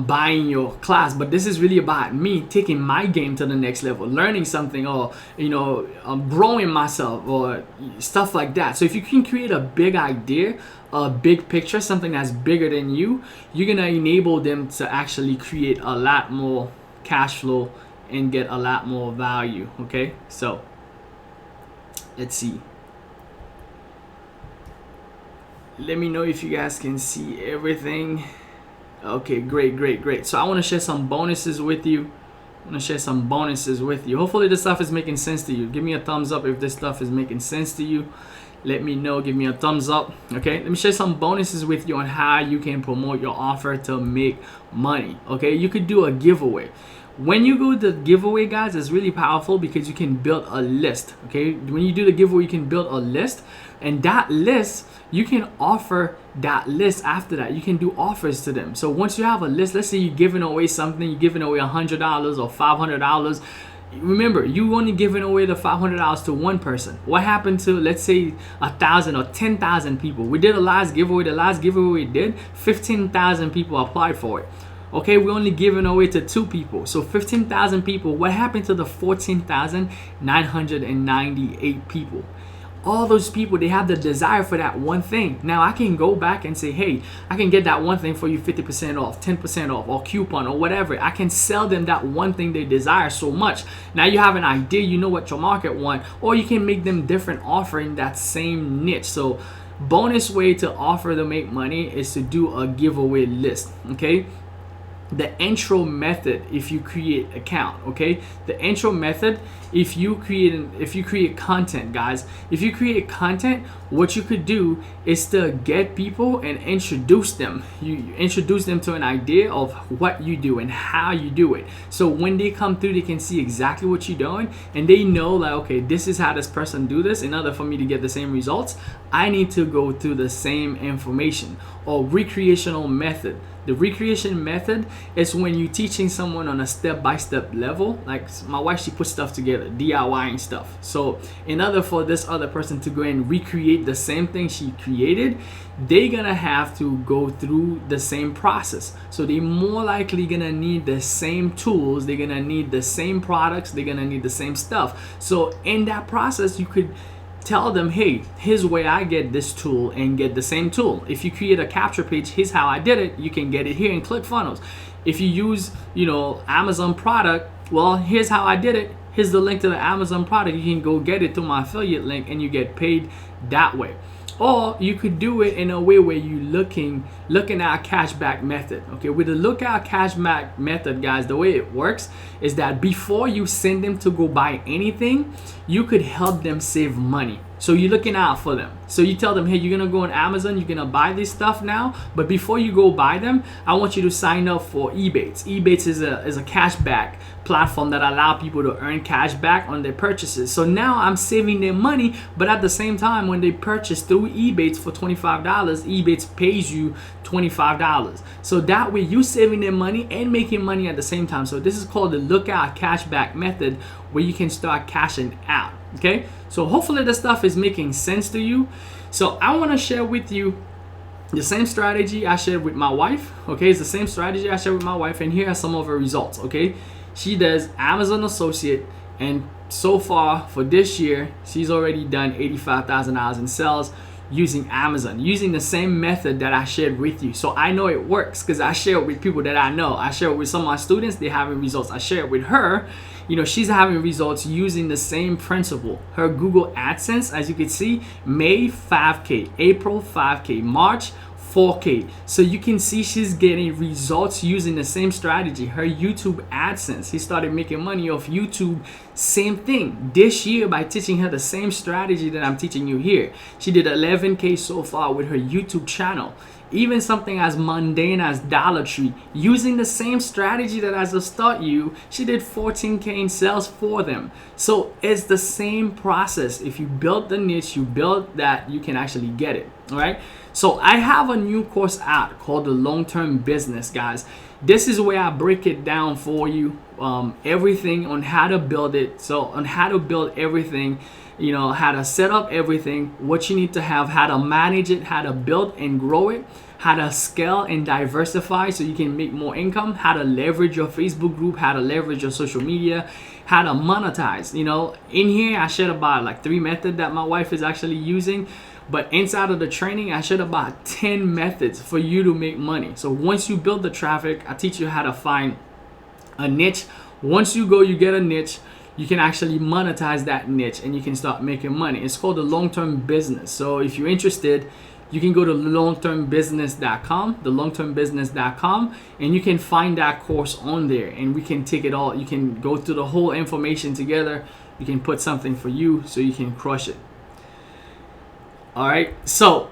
buying your class, but this is really about me taking my game to the next level, learning something, or you know, growing myself, or stuff like that. So if you can create a big idea, a big picture, something that's bigger than you, you're gonna enable them to actually create a lot more cash flow and get a lot more value. Okay, so let's see. Let me know if you guys can see everything. Okay, great. So I want to share some bonuses with you. Hopefully this stuff is making sense to you. Give me a thumbs up if this stuff is making sense to you. Let me know. Give me a thumbs up. Okay, let me share some bonuses with you on how you can promote your offer to make money. Okay, you could do a giveaway. When you go to the giveaway, guys, it's really powerful because you can build a list. Okay, when you do the giveaway, you can build a list, and that list, you can offer that list after that. You can do offers to them. So once you have a list, let's say you're giving away something, you're giving away $100 or $500. Remember, you only giving away the $500 to one person. What happened to, let's say, 1,000 or 10,000 people? We did a last giveaway. The last giveaway we did, 15,000 people applied for it. Okay, we're only giving away to 2 people. So 15,000 people. What happened to the 14,998 people? All those people, they have the desire for that one thing. Now I can go back and say, hey, I can get that one thing for you 50% off, 10% off, or coupon, or whatever. I can sell them that one thing they desire so much. Now you have an idea, you know what your market wants, or you can make them different offering that same niche. So bonus way to offer to make money is to do a giveaway list. Okay, the intro method if you create account. Okay, the intro method, if you create content, guys, if you create content, what you could do is to get people and introduce them. You introduce them to an idea of what you do and how you do it, so when they come through they can see exactly what you're doing, and they know like, okay, this is how this person do this. In order for me to get the same results, I need to go through the same information. Or recreational method. The recreation method is when you're teaching someone on a step-by-step level. Like my wife, she puts stuff together, DIYing stuff. So in order for this other person to go and recreate the same thing she created, they're gonna have to go through the same process. So they're more likely gonna need the same tools, they're gonna need the same products, they're gonna need the same stuff. So in that process, you could tell them, hey, here's where I get this tool and get the same tool. If you create a capture page, here's how I did it. You can get it here in ClickFunnels. If you use, Amazon product, well, here's how I did it. Here's the link to the Amazon product. You can go get it through my affiliate link and you get paid that way. Or you could do it in a way where you looking at cashback method. Okay, with the lookout cashback method, guys, the way it works is that before you send them to go buy anything, you could help them save money. So you're looking out for them. So you tell them, hey, you're gonna go on Amazon, you're gonna buy this stuff now, but before you go buy them, I want you to sign up for Ebates. Ebates is a cashback platform that allow people to earn cash back on their purchases. So now I'm saving them money, but at the same time, when they purchase through Ebates for $25, Ebates pays you $25. So that way you're saving them money and making money at the same time. So this is called the lookout cashback method, where you can start cashing out. Okay, so hopefully this stuff is making sense to you. So I want to share with you the same strategy I shared with my wife. Okay, it's the same strategy I shared with my wife, and here are some of her results. Okay, she does Amazon Associate, and so far for this year, she's already done $85,000 in sales using Amazon, using the same method that I shared with you. So I know it works because I share it with people that I know. I share it with some of my students, they're having results. I share it with her, she's having results using the same principle. Her Google AdSense, as you can see, May 5K, April 5K, March 4K. So you can see she's getting results using the same strategy. Her YouTube AdSense, he started making money off YouTube, same thing this year by teaching her the same strategy that I'm teaching you here. She did 11K so far with her YouTube channel. Even something as mundane as Dollar Tree, using the same strategy that I just taught you, she did 14K in sales for them. So it's the same process. If you build the niche, you build that, you can actually get it. All right. So I have a new course out called the Long-Term Business, guys. This is where I break it down for you, everything on how to build it. So on how to build everything, how to set up everything, what you need to have, how to manage it, how to build and grow it, how to scale and diversify so you can make more income, how to leverage your Facebook group, how to leverage your social media, how to monetize. In here I shared about like 3 methods that my wife is actually using. But inside of the training, I shared about 10 methods for you to make money. So once you build the traffic, I teach you how to find a niche. Once you get a niche, you can actually monetize that niche and you can start making money. It's called the Long-Term Business. So if you're interested, you can go to longtermbusiness.com, thelongtermbusiness.com, and you can find that course on there, and we can take it all. You can go through the whole information together. You can put something for you so you can crush it. All right, so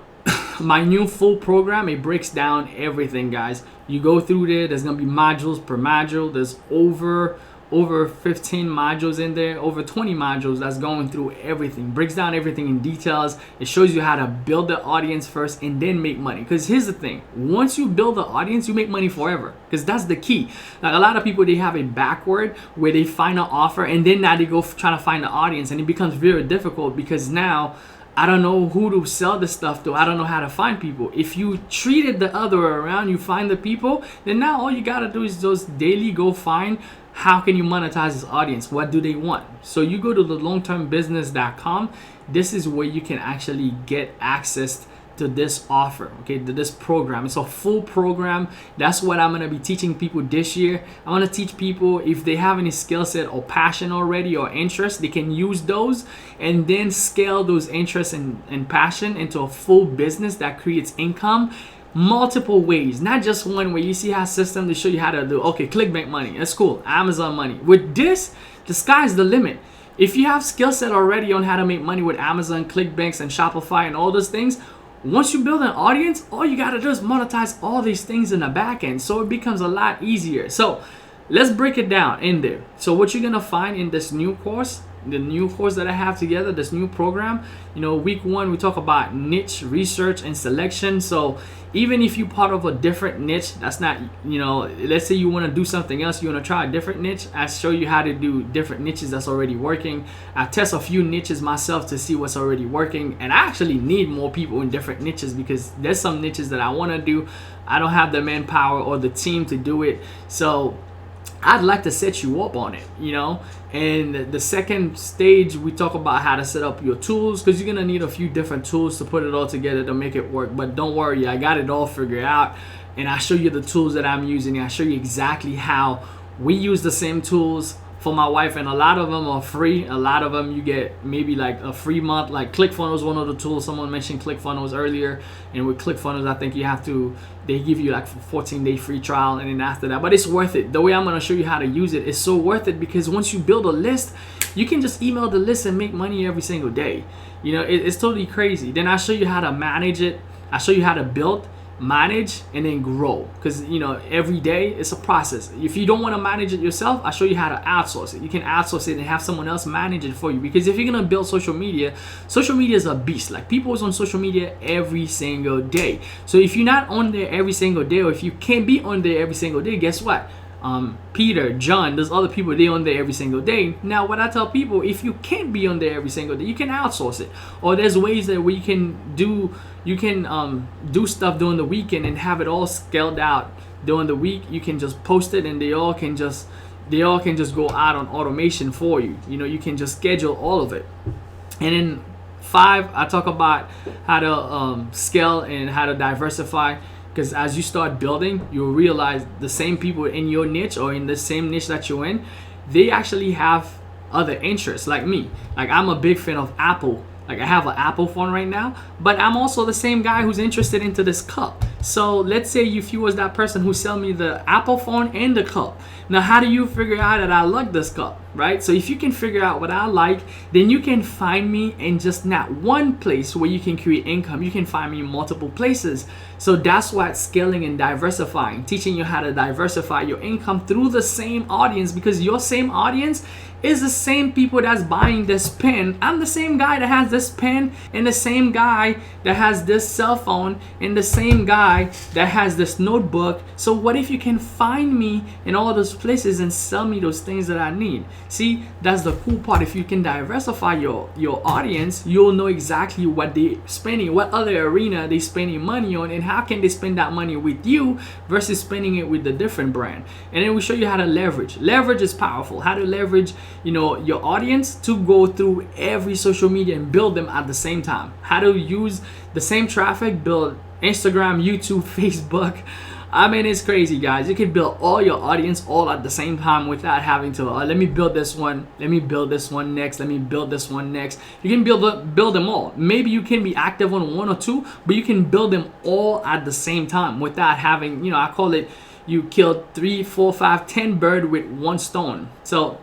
my new full program, it breaks down everything, guys. You go through there, there's gonna be modules per module. There's over 15 modules in there, over 20 modules that's going through everything, breaks down everything in details. It shows you how to build the audience first and then make money. Because here's the thing, once you build the audience, you make money forever, because that's the key. Like a lot of people, they have it backward where they find an offer and then now they go try to find the audience, and it becomes very difficult because now I don't know who to sell this stuff to. I don't know how to find people. If you treat it the other way around, you find the people, then now all you gotta do is just daily go find how can you monetize this audience. What do they want? So you go to the longtermbusiness.com. This is where you can actually get access to this offer, okay, to this program. It's a full program. That's what I'm gonna be teaching people this year. I wanna teach people, if they have any skill set or passion already or interest, they can use those and then scale those interests and passion into a full business that creates income multiple ways, not just one way. You see how system to show you how to do, okay, ClickBank money, that's cool, Amazon money. With this, the sky's the limit. If you have skill set already on how to make money with Amazon, ClickBanks, and Shopify and all those things, once you build an audience, all you gotta do is monetize all these things in the back end, so it becomes a lot easier. So let's break it down in there. So what you're gonna find in this new course, the new course that I have together, this new program, week 1 we talk about niche research and selection. So even if you're part of a different niche, that's not, let's say you want to do something else, you want to try a different niche, I show you how to do different niches that's already working. I test a few niches myself to see what's already working, and I actually need more people in different niches because there's some niches that I want to do. I don't have the manpower or the team to do it, so I'd like to set you up on it, And the second stage, we talk about how to set up your tools, because you're gonna need a few different tools to put it all together to make it work. But don't worry, I got it all figured out, and I show you the tools that I'm using. I show you exactly how we use the same tools for my wife, and a lot of them are free. A lot of them you get maybe like a free month. Like ClickFunnels, one of the tools. Someone mentioned ClickFunnels earlier, and with ClickFunnels, I think they give you like a 14-day free trial, and then after that, but it's worth it. The way I'm gonna show you how to use it is so worth it, because once you build a list, you can just email the list and make money every single day. It's totally crazy. Then I show you how to manage it. I show you how to build, manage, and then grow, because every day it's a process. If you don't want to manage it yourself, I show you how to outsource it. You can outsource it and have someone else manage it for you, because if you're gonna build social media is a beast. Like, people is on social media every single day. So if you're not on there every single day, or if you can't be on there every single day, guess what? Peter, John, there's other people, they on there every single day. Now, what I tell people, if you can't be on there every single day, you can outsource it, or there's ways that we can do stuff during the weekend and have it all scaled out during the week. You can just post it, and they all can just go out on automation for you. You can just schedule all of it. And then 5, I talk about how to scale and how to diversify. Because as you start building, you'll realize the same people in your niche, or in the same niche that you're in, they actually have other interests like me. Like, I'm a big fan of Apple. Like, I have an Apple phone right now, but I'm also the same guy who's interested into this cup. So let's say if you was that person who sell me the Apple phone and the cup. Now, how do you figure out that I like this cup, right? So if you can figure out what I like, then you can find me in just not one place where you can create income. You can find me in multiple places. So that's why it's scaling and diversifying, teaching you how to diversify your income through the same audience, because your same audience is the same people that's buying this pen. I'm the same guy that has this pen, and the same guy that has this cell phone, and the same guy that has this notebook. So what if you can find me in all those places and sell me those things that I need? See, that's the cool part. If you can diversify your audience, you'll know exactly what they're spending, what other arena they spending money on, and how can they spend that money with you versus spending it with the different brand. And then we show you how to leverage. Leverage is powerful. How to leverage your audience to go through every social media and build them at the same time. How to use the same traffic, build Instagram, YouTube, Facebook. I mean, it's crazy, guys. You can build all your audience all at the same time without having to let me build this one, let me build this one next, let me build this one next. You can build them all. Maybe you can be active on 1 or 2, but you can build them all at the same time without having, I call it, you killed 3, 4, 5, 10 birds with 1 stone. So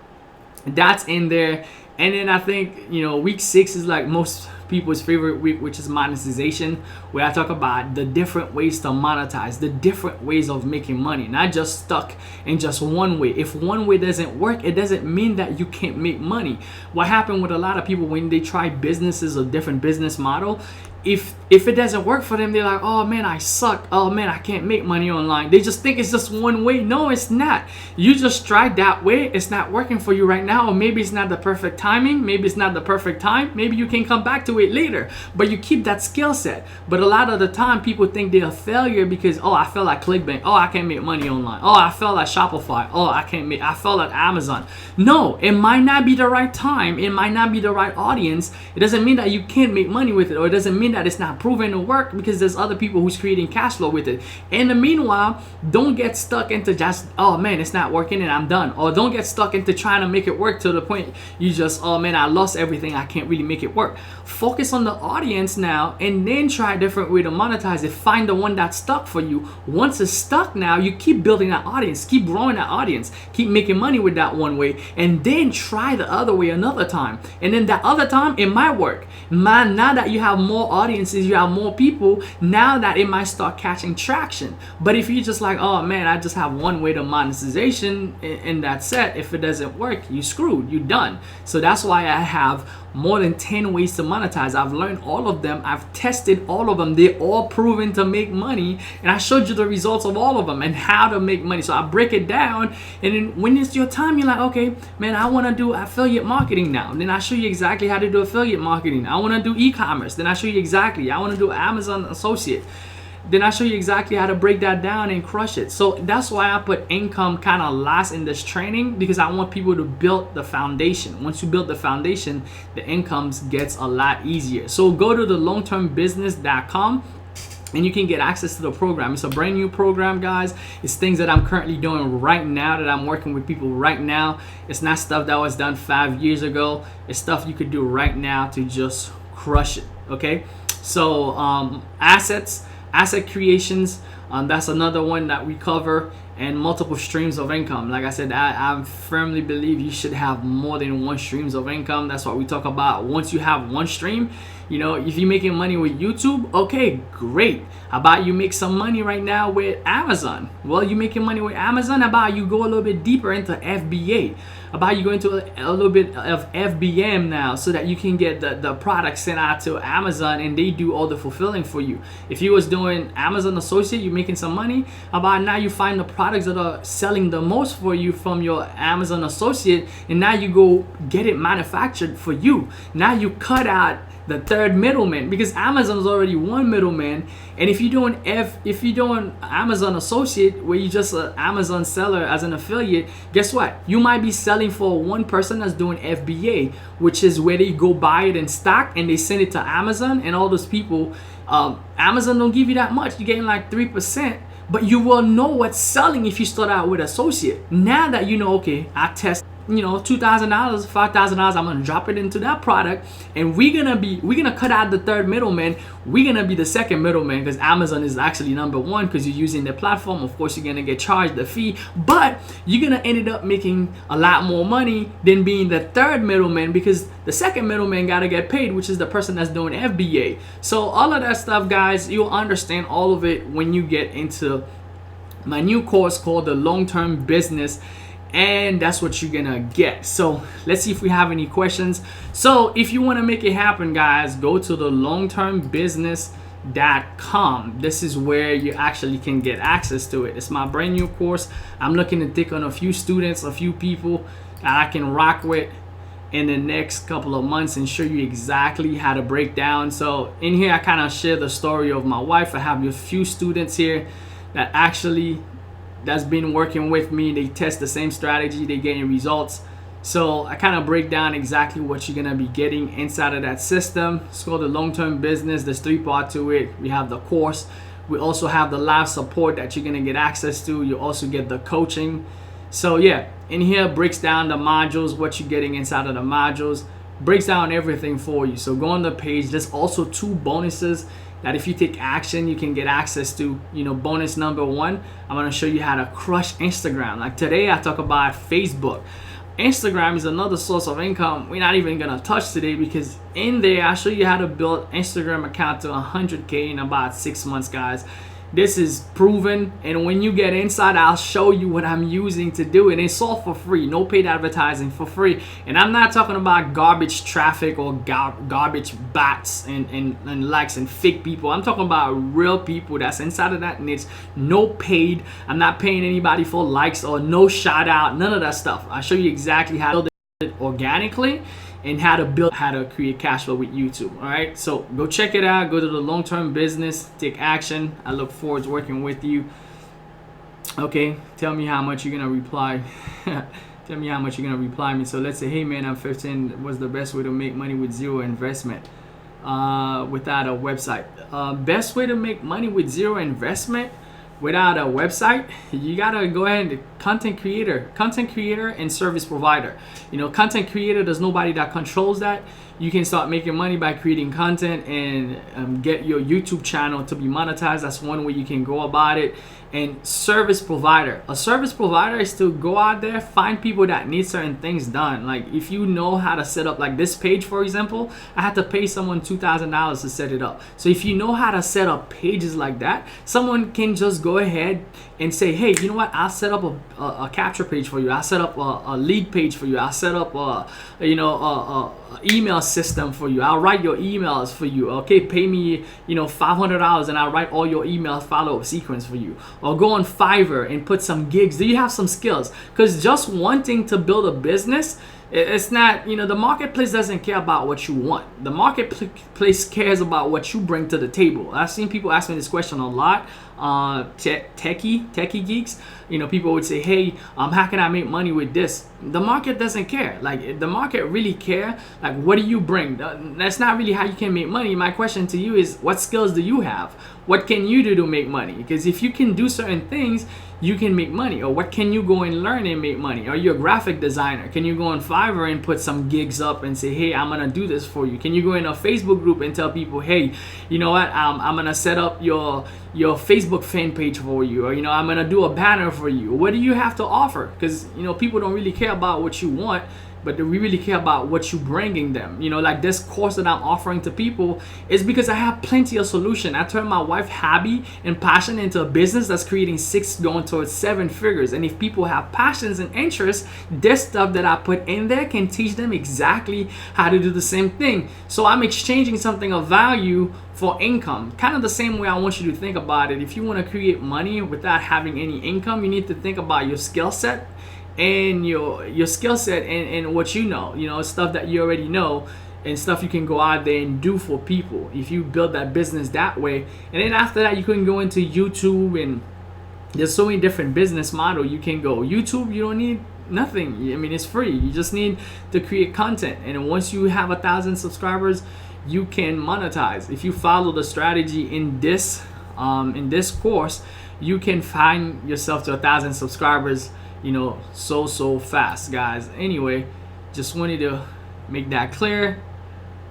that's in there. And then I think week 6 is like most people's favorite week, which is monetization, where I talk about the different ways to monetize, the different ways of making money, not just stuck in just one way. If one way doesn't work, it doesn't mean that you can't make money. What happened with a lot of people when they try businesses or different business model, if it doesn't work for them, they're like, oh man, I suck. Oh man, I can't make money online. They just think it's just one way. No, it's not. You just tried that way. It's not working for you right now. Or maybe it's not the perfect timing. Maybe it's not the perfect time. Maybe you can come back to it later. But you keep that skill set. But a lot of the time, people think they're a failure because, I fell at ClickBank. Oh, I can't make money online. Oh, I fell at Shopify. Oh, I fell at Amazon. No, it might not be the right time. It might not be the right audience. It doesn't mean that you can't make money with it, or it doesn't mean that that it's not proven to work because there's other people who's creating cash flow with it. In the meanwhile, don't get stuck into just, oh man, it's not working and I'm done. Or don't get stuck into trying to make it work to the point you just, oh man, I lost everything, I can't really make it work. Focus on the audience now and then try a different way to monetize it. Find the one that's stuck for you. Once it's stuck now, you keep building that audience, keep growing that audience, keep making money with that one way, and then try the other way another time. And then that other time, it might work. Man, now that you have more audiences, you have more people, now that it might start catching traction. But if you just like, oh man, I just have one way to monetization and that's it. If it doesn't work, you screwed, you done. So that's why I have more than 10 ways to monetize. I've learned all of them. I've tested all of them. They're all proven to make money. And I showed you the results of all of them and how to make money. So I break it down. And then when it's your time, you're like, okay, man, I want to do affiliate marketing now. And then I show you exactly how to do affiliate marketing. I want to do e-commerce. Then I show you exactly. I want to do Amazon associate. Then I show you exactly how to break that down and crush it. So that's why I put income kind of last in this training, because I want people to build the foundation. Once you build the foundation, the incomes gets a lot easier. So go to the longtermbusiness.com and you can get access to the program. It's a brand new program, guys. It's things that I'm currently doing right now, that I'm working with people right now. It's not stuff that was done 5 years ago. It's stuff you could do right now to just crush it, okay? So asset creations, that's another one that we cover, and multiple streams of income. Like I said, I firmly believe you should have more than one streams of income. That's what we talk about. Once you have one stream, you know, if you're making money with YouTube, okay, great. How about you make some money right now with Amazon? Well, you're making money with Amazon. How about you go a little bit deeper into FBA? How about you go into a little bit of FBM now, so that you can get the product sent out to Amazon and they do all the fulfilling for you. If you was doing Amazon associate, you're making some money. How about now you find the products that are selling the most for you from your Amazon associate, and now you go get it manufactured for you. Now you cut out the third middleman, because Amazon is already one middleman. And if you're doing Amazon associate, where you just an Amazon seller as an affiliate, guess what? You might be selling for one person that's doing FBA, which is where they go buy it in stock and they send it to Amazon, and all those people, Amazon don't give you that much. You're getting like 3%. But you will know what's selling if you start out with associate. Now that you know, okay, I test, you know, $2,000, $5,000, I'm gonna drop it into that product, and we're gonna cut out the third middleman. We're gonna be the second middleman, because Amazon is actually number one, because you're using their platform. Of course, you're gonna get charged the fee, but you're gonna end up making a lot more money than being the third middleman, because the second middleman gotta get paid, which is the person that's doing FBA. So all of that stuff, guys, you'll understand all of it when you get into my new course called the Long-Term Business, and that's what you're gonna get. So let's see if we have any questions. So if you want to make it happen, guys, go to the longtermbusiness.com. This is where you actually can get access to it. It's my brand new course. I'm looking to take on a few students, a few people that I can rock with in the next couple of months and show you exactly how to break down. So in here, I kind of share the story of my wife. I have a few students here that that's been working with me. They test the same strategy, they getting results. So I kind of break down exactly what you're gonna be getting inside of that system. It's called the Long-Term Business. There's 3 parts to it. We have the course. We also have the live support that you're gonna get access to. You also get the coaching. So yeah, in here breaks down the modules, what you're getting inside of the modules, breaks down everything for you. So go on the page. There's also 2 bonuses that if you take action, you can get access to. You know, bonus number 1, I'm gonna show you how to crush Instagram. Like today, I talk about Facebook. Instagram is another source of income we're not even gonna touch today, because in there, I'll show you how to build Instagram account to 100K in about 6 months, guys. This is proven, and when you get inside, I'll show you what I'm using to do it. It's all for free, no paid advertising, for free. And I'm not talking about garbage traffic or garbage bots and likes and fake people. I'm talking about real people that's inside of that niche, no paid. I'm not paying anybody for likes or no shout out, none of that stuff. I'll show you exactly how to build it organically and how to create cash flow with YouTube. All right, so go check it out. Go to the Long-Term Business, take action. I look forward to working with you. Okay, tell me how much you're gonna reply. Tell me how much you're gonna reply me. So let's say, hey man, I'm 15. What's the best way to make money with 0 investment? without a website. Best way to make money with zero investment without a website, you gotta go ahead and content creator and service provider. Content creator, there's nobody that controls that. You can start making money by creating content and get your YouTube channel to be monetized. That's one way you can go about it. And service provider, a service provider is to go out there, find people that need certain things done. Like if you know how to set up, like this page for example, I had to pay someone $2,000 to set it up. So if you know how to set up pages like that, someone can just go ahead and say, hey, you know what, I'll set up a capture page for you, I'll set up a lead page for you, I'll set up a email system for you, I'll write your emails for you. Okay, pay me $500 and I'll write all your email follow-up sequence for you. Or go on Fiverr and put some gigs. Do you have some skills? Because just wanting to build a business, it's not, the marketplace doesn't care about what you want. The marketplace cares about what you bring to the table. I've seen people ask me this question a lot. Techie geeks, people would say, hey, how can I make money with this? The market doesn't care. Like the market really care, like what do you bring? That's not really how you can make money. My question to you is, what skills do you have? What can you do to make money? Because if you can do certain things, you can make money. Or what can you go and learn and make money? Are you a graphic designer? Can you go on Fiverr and put some gigs up and say, hey, I'm gonna do this for you? Can you go in a Facebook group and tell people, hey, you know what, I'm gonna set up your Facebook fan page for you, or I'm gonna do a banner for you? What do you have to offer? Because people don't really care about what you want, but we really care about what you bringing them. Like this course that I'm offering to people is because I have plenty of solution. I turned my wife hobby and passion into a business that's creating 6 going towards 7 figures. And if people have passions and interests, this stuff that I put in there can teach them exactly how to do the same thing. So I'm exchanging something of value for income. Kind of the same way I want you to think about it. If you want to create money without having any income, you need to think about your skill set and your skill set and what stuff that you already know and stuff you can go out there and do for people. If you build that business that way, and then after that you can go into YouTube, and there's so many different business model you can go. YouTube, you don't need nothing. I mean, it's free. You just need to create content, and once you have 1,000 subscribers, you can monetize. If you follow the strategy in this course, you can find yourself to 1,000 subscribers so fast, guys. Anyway, just wanted to make that clear.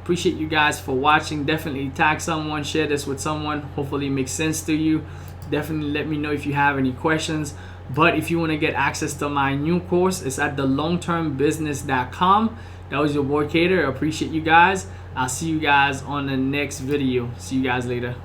Appreciate you guys for watching. Definitely tag someone, share this with someone. Hopefully it makes sense to you. Definitely let me know if you have any questions. But if you want to get access to my new course, it's at thelongtermbusiness.com. That was your boy Cater. I appreciate you guys. I'll see you guys on the next video. See you guys later.